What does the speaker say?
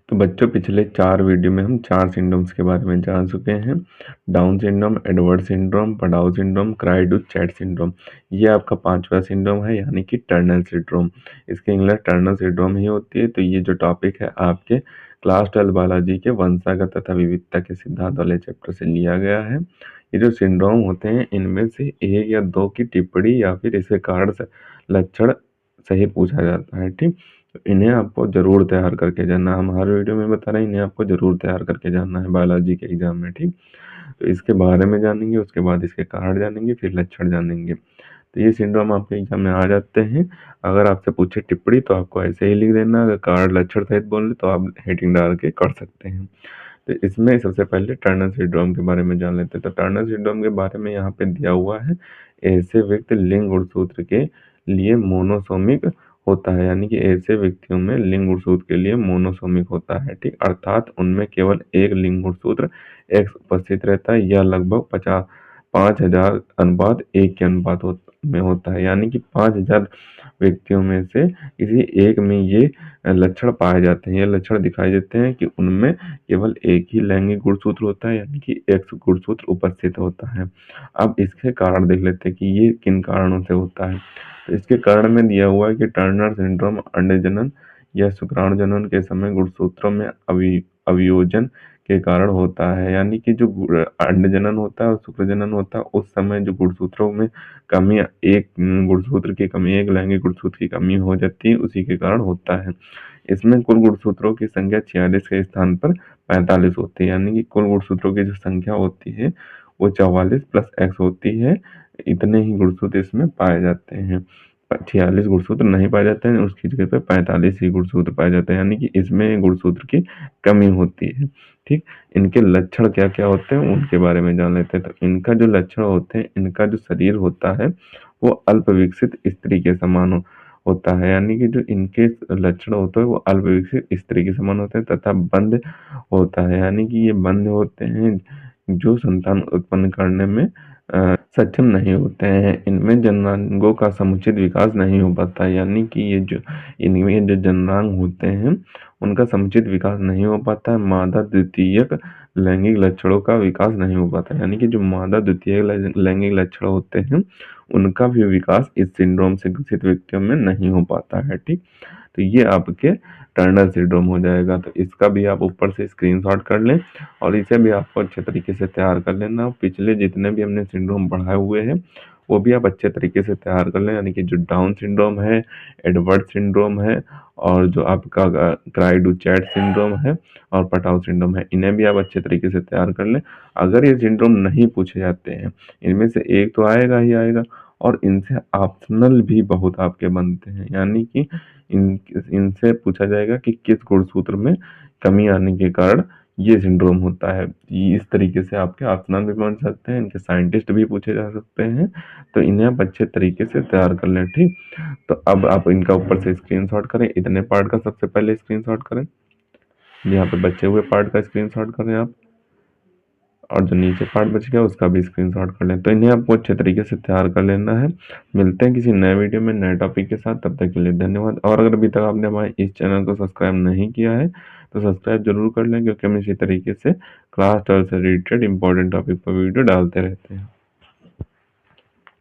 तो बच्चों पिछले 4 वीडियो में हम 4 सिंड्रोम्स के बारे में जान चुके हैं। Down syndrome, Edward syndrome, Patau syndrome, cri du chat syndrome. ये आपका 5वां सिंड्रोम है यानी कि टर्नर सिंड्रोम। इसकी इंग्लिश टर्नर सिंड्रोम ही होती है। तो ये जो टॉपिक है आपके क्लास 12 बायोलॉजी के वंशागत तथा विविधता के सिद्धांत वाले चैप्टर से लिया गया है। ये जो सिंड्रोम होते हैं इनमें से 1 या 2 की टिप्पणी या फिर इसके कारण से लक्षण सही पूछा जाता है, ठीक? तो इन्हें आपको ज़रूर तैयार करके जाना। हम हर वीडियो में बता रहे हैं, इन्हें आपको ज़रूर तैयार करके जाना है बायोलॉजी के एग्जाम में, ठीक? तो इसके बारे में जानेंगे, उसके बाद इसके कारण जानेंगे, फिर लक्षण जानेंगे। तो ये सिंड्रोम आपके एग्जाम में आ जाते हैं। अगर आपसे पूछे टिप्पणी तो आपको ऐसे ही लिख देना, अगर कारण लक्षण सहित बोले तो आप हेडिंग डाल के कर सकते हैं। तो इसमें सबसे पहले टर्नर सिंड्रोम के बारे में जान लेते हैं। तो टर्नर सिंड्रोम के बारे में यहाँ पे दिया हुआ है, ऐसे व्यक्ति लिंग गुणसूत्र के लिए मोनोसोमिक होता है, यानी कि ऐसे व्यक्तियों में लिंग गुणसूत्र के लिए मोनोसोमिक होता है, ठीक? अर्थात उनमें केवल एक लिंग गुणसूत्र एक्स उपस्थित रहता है, यह लगभग 5000 अनुपात 1 के अनुपात में होता है, यानी कि 5000 व्यक्तियों में से किसी एक में ये लक्षण पाए जाते हैं, ये लक्षण दिखाई देते हैं कि उनमें केवल एक ही लैंगिक गुणसूत्र होता है, यानी कि एक्स गुणसूत्र उपस्थित होता है। अब इसके कारण देख लेते हैं कि ये किन कारणों से होता है। तो इसके कारण में दिया हुआ है कि टर्नर सिंड्रोम अंड जनन या शुक्राणु जनन के समय गुणसूत्रों में अवियोजन के कारण होता है, यानी कि जो अंड जनन होता है और शुक्र जनन होता है उस समय जो गुणसूत्रों में कमी, एक गुणसूत्र की कमी, एक लैंगिक गुणसूत्र की कमी हो जाती है, उसी के कारण होता है। इसमें कुल गुणसूत्रों की संख्या 46 के स्थान पर 45 होती है, यानी कि कुल गुणसूत्रों की जो संख्या होती है वो 44 प्लस एक्स होती है। इतने ही गुणसूत्र इसमें पाए जाते हैं। 46 गुणसूत्र नहीं पाए जाते हैं, उसकी जगह पे 45 ही गुणसूत्र पाए जाते हैं, यानी कि इसमें गुणसूत्र की कमी होती है, ठीक? इनके लक्षण क्या क्या होते हैं उनके बारे में जान लेते हैं। तो इनका जो लक्षण होते हैं, इनका जो शरीर होता है वो अल्प विकसित स्त्री के समान होता है, यानी कि जो इनके लक्षण होते हैं वो अल्प विकसित स्त्री के समान होते हैं तथा बंद होता है, यानी कि ये बंद होते हैं जो संतान उत्पन्न करने में सक्षम नहीं होते हैं। इनमें जननांगों का समुचित विकास नहीं हो पाता, यानी कि ये जो इनमें जो जननांग होते हैं उनका समुचित विकास नहीं हो पाता है। मादा द्वितीयक लैंगिक लक्षणों का विकास नहीं हो पाता, यानी कि जो मादा द्वितीयक लैंगिक लक्षण होते हैं उनका भी विकास इस सिंड्रोम से ग्रसित व्यक्तियों में नहीं हो पाता है, ठीक? तो ये आपके टर्नर सिंड्रोम हो जाएगा। तो इसका भी आप ऊपर से स्क्रीनशॉट कर लें और इसे भी आपको अच्छे तरीके से तैयार कर लेना। पिछले जितने भी हमने सिंड्रोम पढ़ाए हुए हैं वो भी आप अच्छे तरीके से तैयार कर लें, यानी कि जो डाउन सिंड्रोम है, एडवर्ड सिंड्रोम है और जो आपका क्राइडू-चैट सिंड्रोम है और पटाउ सिंड्रोम है, इन्हें भी आप अच्छे तरीके से तैयार कर लें। अगर ये सिंड्रोम नहीं पूछे जाते हैं, इनमें से एक तो आएगा ही आएगा और इनसे ऑप्शनल भी बहुत आपके बनते हैं, यानी कि इनसे पूछा जाएगा कि किस गुणसूत्र में कमी आने के कारण ये सिंड्रोम होता है। इस तरीके से आपके ऑप्शनल भी बन सकते हैं, इनके साइंटिस्ट भी पूछे जा सकते हैं। तो इन्हें आप अच्छे तरीके से तैयार कर लें, ठीक? तो अब आप इनका ऊपर से स्क्रीनशॉट करें, इतने पार्ट का सबसे पहले स्क्रीनशॉट करें, यहाँ पे बचे हुए पार्ट का स्क्रीनशॉट करें आप, और जो नीचे पार्ट बच गया उसका भी स्क्रीनशॉट कर लें। तो इन्हें आपको अच्छे तरीके से तैयार कर लेना है। मिलते हैं किसी नए वीडियो में नए टॉपिक के साथ, तब तक के लिए धन्यवाद। और अगर अभी तक आपने हमारे इस चैनल को सब्सक्राइब नहीं किया है तो सब्सक्राइब जरूर कर लें, क्योंकि हम इसी तरीके से क्लास 12 से रिलेटेड इंपॉर्टेंट टॉपिक पर वीडियो डालते रहते हैं।